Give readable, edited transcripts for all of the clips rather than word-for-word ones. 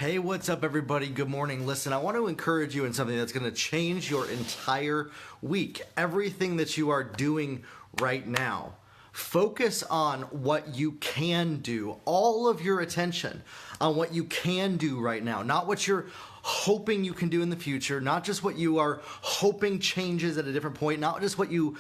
Hey, what's up, everybody? Good morning. Listen, I want to encourage you in something that's going to change your entire week. Everything that you are doing right now. Focus on what you can do. All of your attention on what you can do right now, not what you're hoping you can do in the future, not just what you are hoping changes at a different point, not just what you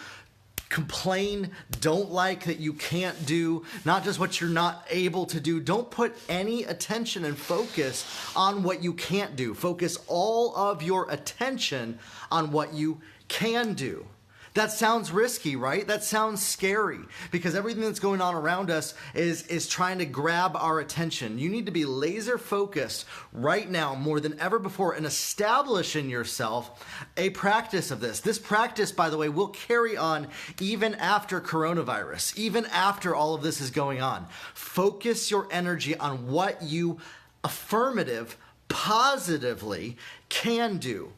complain, don't like that you can't do, not just what you're not able to do. Don't put any attention and focus on what you can't do. Focus all of your attention on what you can do. That sounds risky, right? That sounds scary because everything that's going on around us is trying to grab our attention. You need to be laser focused right now more than ever before and establish in yourself a practice of this. This practice, by the way, will carry on even after coronavirus, even after all of this is going on. Focus your energy on what you positively can do.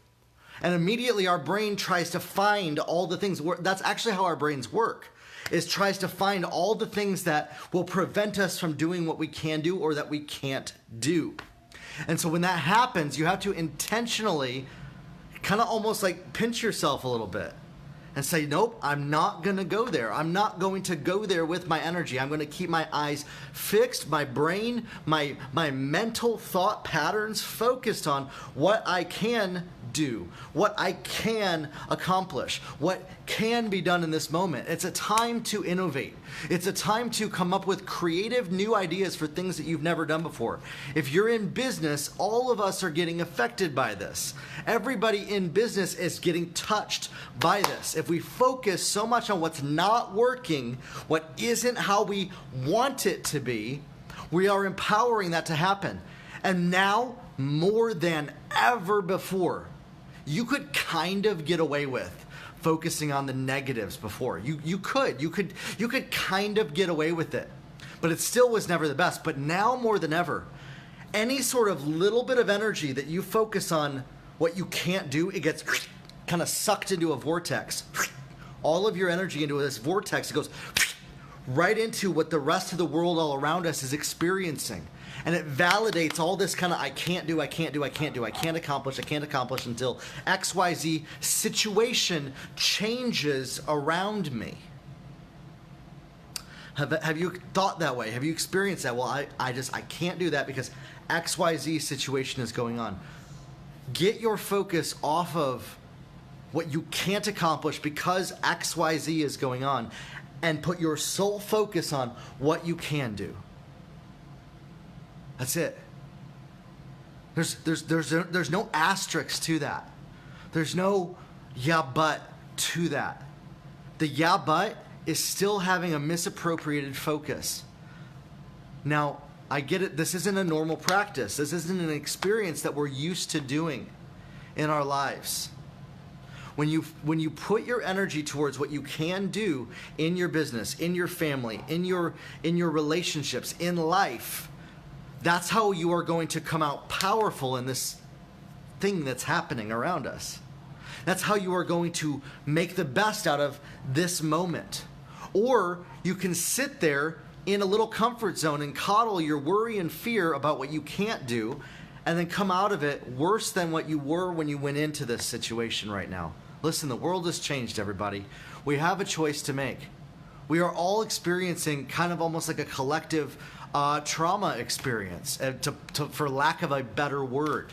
And immediately our brain tries to find all the things. That's actually how our brains work, is tries to find all the things that will prevent us from doing what we can do or that we can't do. And so when that happens, you have to intentionally kind of almost like pinch yourself a little bit and say, nope, I'm not going to go there. I'm not going to go there with my energy. I'm going to keep my eyes fixed, my brain, my mental thought patterns focused on what I can do, what I can accomplish, what can be done in this moment. It's a time to innovate. It's a time to come up with creative new ideas for things that you've never done before. If you're in business, all of us are getting affected by this. Everybody in business is getting touched by this. If we focus so much on what's not working, what isn't how we want it to be, we are empowering that to happen. And now, more than ever before, you could kind of get away with focusing on the negatives before. You could kind of get away with it, but it still was never the best. But now more than ever, any sort of little bit of energy that you focus on what you can't do, it gets kind of sucked into a vortex. All of your energy into this vortex, it goes right into what the rest of the world all around us is experiencing. And it validates all this kind of I can't accomplish until XYZ situation changes around me. Have you thought that way? Have you experienced that? Well, I can't do that because XYZ situation is going on. Get your focus off of what you can't accomplish because XYZ is going on and put your sole focus on what you can do. That's it. There's no asterisks to that. There's no yeah but to that. The yeah but is still having a misappropriated focus. Now, I get it. This isn't a normal practice. This isn't an experience that we're used to doing in our lives. When you put your energy towards what you can do in your business, in your family, in your relationships, in life, that's how you are going to come out powerful in this thing that's happening around us. That's how you are going to make the best out of this moment. Or you can sit there in a little comfort zone and coddle your worry and fear about what you can't do and then come out of it worse than what you were when you went into this situation right now. Listen, the world has changed, everybody. We have a choice to make. We are all experiencing kind of almost like a collective trauma experience, for lack of a better word,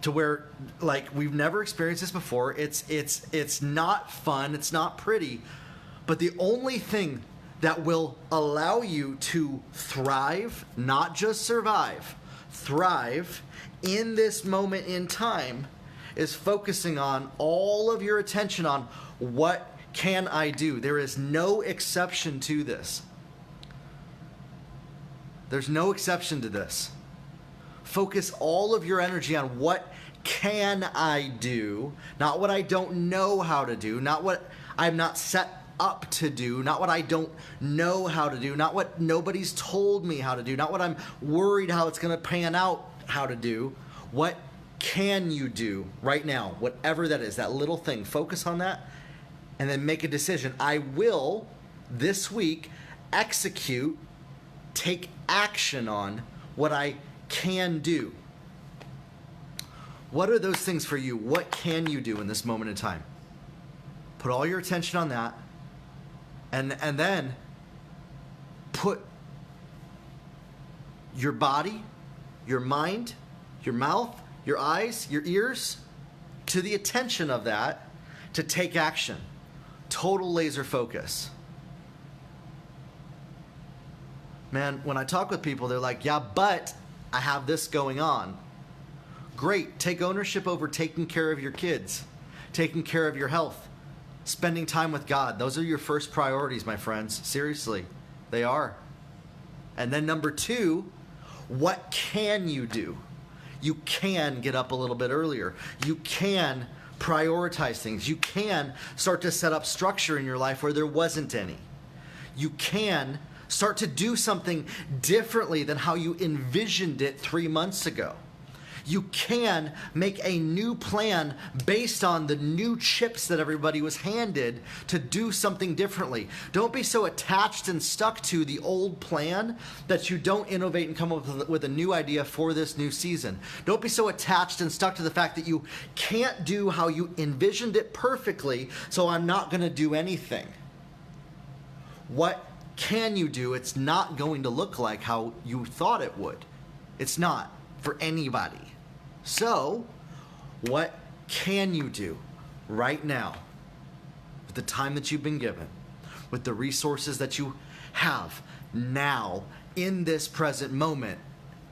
to where like we've never experienced this before. It's not fun. It's not pretty. But the only thing that will allow you to thrive, not just survive, thrive in this moment in time is focusing on all of your attention on what can I do. There is no exception to this. There's no exception to this. Focus all of your energy on what can I do, not what I don't know how to do, not what I'm not set up to do, not what I don't know how to do, not what nobody's told me how to do, not what I'm worried how it's going to pan out how to do. What can you do right now? Whatever that is, that little thing, focus on that and then make a decision. I will this week execute, take action on what I can do? What are those things for you? What can you do in this moment in time? Put all your attention on that, and then put your body, your mind, your mouth, your eyes, your ears to the attention of that to take action. Total laser focus. Man, when I talk with people, they're like, yeah, but I have this going on. Great. Take ownership over taking care of your kids, taking care of your health, spending time with God. Those are your first priorities, my friends. Seriously, they are. And then number 2, what can you do? You can get up a little bit earlier. You can prioritize things. You can start to set up structure in your life where there wasn't any. You can start to do something differently than how you envisioned it 3 months ago. You can make a new plan based on the new chips that everybody was handed to do something differently. Don't be so attached and stuck to the old plan that you don't innovate and come up with a new idea for this new season. Don't be so attached and stuck to the fact that you can't do how you envisioned it perfectly, so I'm not going to do anything. What can you do? It's not going to look like how you thought it would. It's not for anybody. So, what can you do right now with the time that you've been given, with the resources that you have now in this present moment,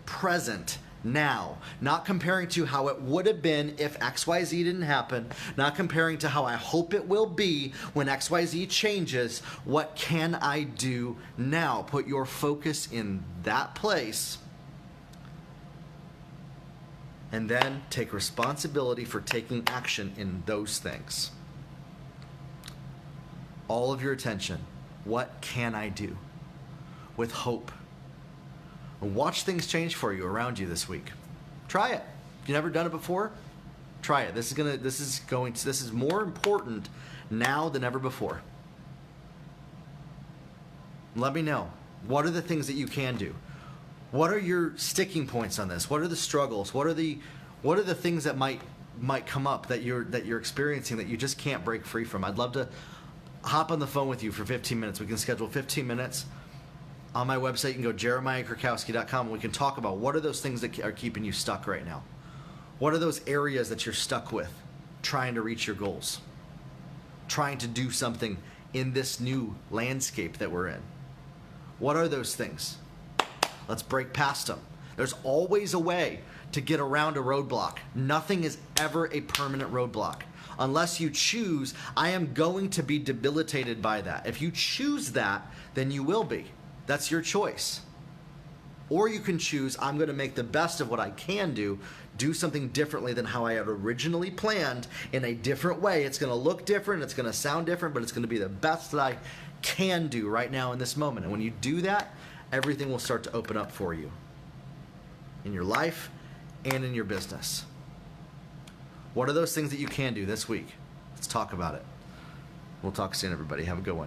present now, not comparing to how it would have been if XYZ didn't happen, not comparing to how I hope it will be when XYZ changes. What can I do now? Put your focus in that place. And then take responsibility for taking action in those things. All of your attention. What can I do? With hope. And watch things change for you around you this week. Try it. If you've never done it before, try it. This is more important now than ever before. Let me know. What are the things that you can do? What are your sticking points on this? What are the struggles? What are the things that might come up that you're experiencing that you just can't break free from? I'd love to hop on the phone with you for 15 minutes. We can schedule 15 minutes. On my website, you can go jeremiahkrakowski.com, and we can talk about what are those things that are keeping you stuck right now. What are those areas that you're stuck with, trying to reach your goals, trying to do something in this new landscape that we're in? What are those things? Let's break past them. There's always a way to get around a roadblock. Nothing is ever a permanent roadblock. Unless you choose, I am going to be debilitated by that. If you choose that, then you will be. That's your choice. Or you can choose, I'm going to make the best of what I can do something differently than how I had originally planned in a different way. It's going to look different, it's going to sound different, but it's going to be the best that I can do right now in this moment. And when you do that, everything will start to open up for you in your life and in your business. What are those things that you can do this week? Let's talk about it. We'll talk soon, everybody. Have a good one.